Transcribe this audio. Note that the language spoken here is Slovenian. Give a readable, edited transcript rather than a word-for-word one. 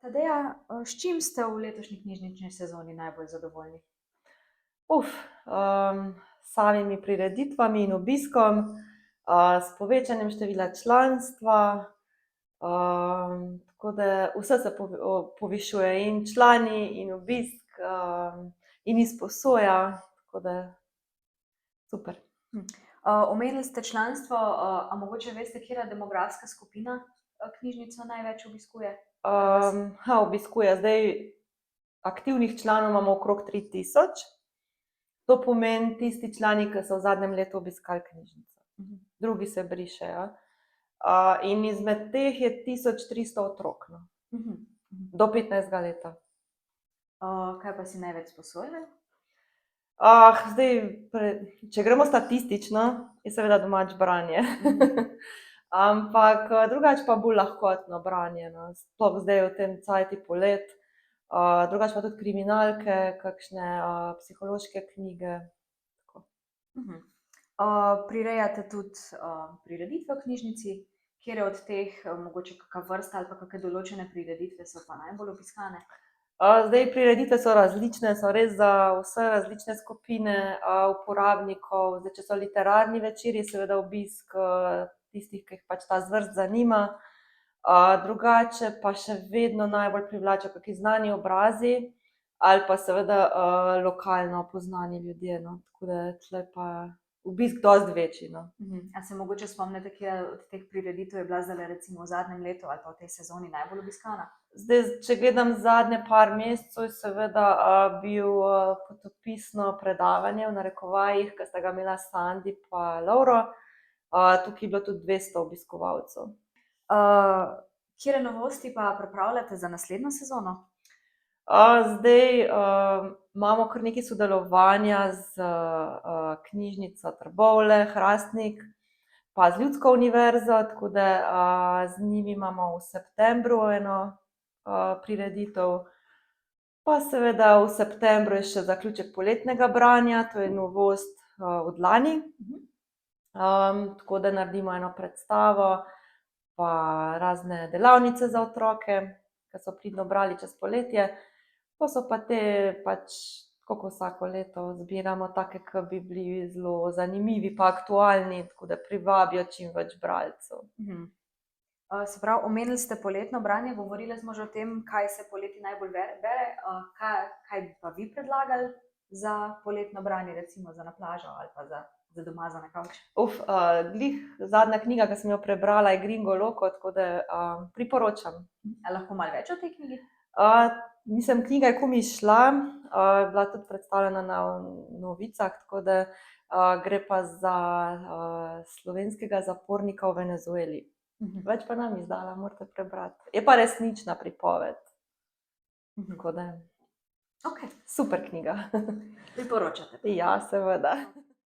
Tadeja, s čim ste v letošnji knjižnični sezoni najbolj zadovoljni? S samimi prireditvami in obiskom, s povečanjem števila članstva, tako da vse se povišuje, in člani, in obisk, in izposoja, tako da super. Omenili ste članstvo, a mogoče veste, katera demografska skupina knjižnico največ obiskuje? Obiskuje zdaj aktivnih članov imamo okrog 3000. To pomeni tisti člani, ki so v zadnjem letu obiskali knjižnico. Drugi se brišejo. In izmed teh je 1300 otrok, no. Do 15. leta. Kaj pa si največ sposojajo? Zdaj, če gremo statistično, je seveda domač branje. Ampak drugače pa bolj lahkotno branje, no. Sploh zdaj v tem cajtu polet. Drugače pa tudi kriminalke, kakšne psihološke knjige. Tako. Prirejate tudi prireditve v knjižnici, katere od teh, mogoče kakšna vrsta ali pa kakšne določene prireditve so pa najbolj obiskane? Zdaj, prireditve so različne, so res za vse različne skupine uporabnikov. Zdaj, če so literarni večeri, je seveda obisk tistih, ki jih pač ta zvrst zanima. Drugače pa še vedno najbolj privlačijo kakšni znani obrazi ali pa seveda lokalno poznani ljudje, no. Tako da tule pa obisk dosti večji, no. A se mogoče spomnite, katera od teh prireditev je bila zdajle recimo v zadnjem letu ali pa v tej sezoni najbolj obiskana? Zdaj, če gledam zadnje par mesecev, je seveda bil potopisno predavanje, v narekovajih, ki sta ga imela Sandi pa Lovro. Tukaj je bilo tudi 200 obiskovalcev. Katere novosti pa pripravljate za naslednjo sezono? Zdaj imamo kar nekaj sodelovanja z knjižnico Trbovlje, Hrastnik, pa z Ljudsko univerzo, tako da z njimi imamo v septembru eno prireditev. Pa seveda v septembru je še zaključek poletnega branja, to je novost od lani. Tako da naredimo eno predstavo, pa razne delavnice za otroke, ki so pridno brali čez poletje. Pa so pa te pač, tako kot vsako leto, zbiramo take, ki bi bili zelo zanimivi pa aktualni, tako da privabijo čim več bralcev. Se pravi, omenili ste poletno branje, govorili smo že o tem, kaj se poleti najbolj bere. Kaj bi pa vi predlagali za poletno branje, recimo za na plažo ali pa za doma za na kavč? Glih zadnja knjiga, ki sem jo prebrala, je Gringo Loco, tako da priporočam. A lahko malo več o tej knjigi? Mislim, knjiga je komaj izšla, je bila tudi predstavljena na Novicah, tako da gre pa za slovenskega zapornika v Venezueli. Več pa nam izdala, morate prebrati. Je pa resnična pripoved. Tako da, Okej. super knjiga. Priporočate? Ja, seveda.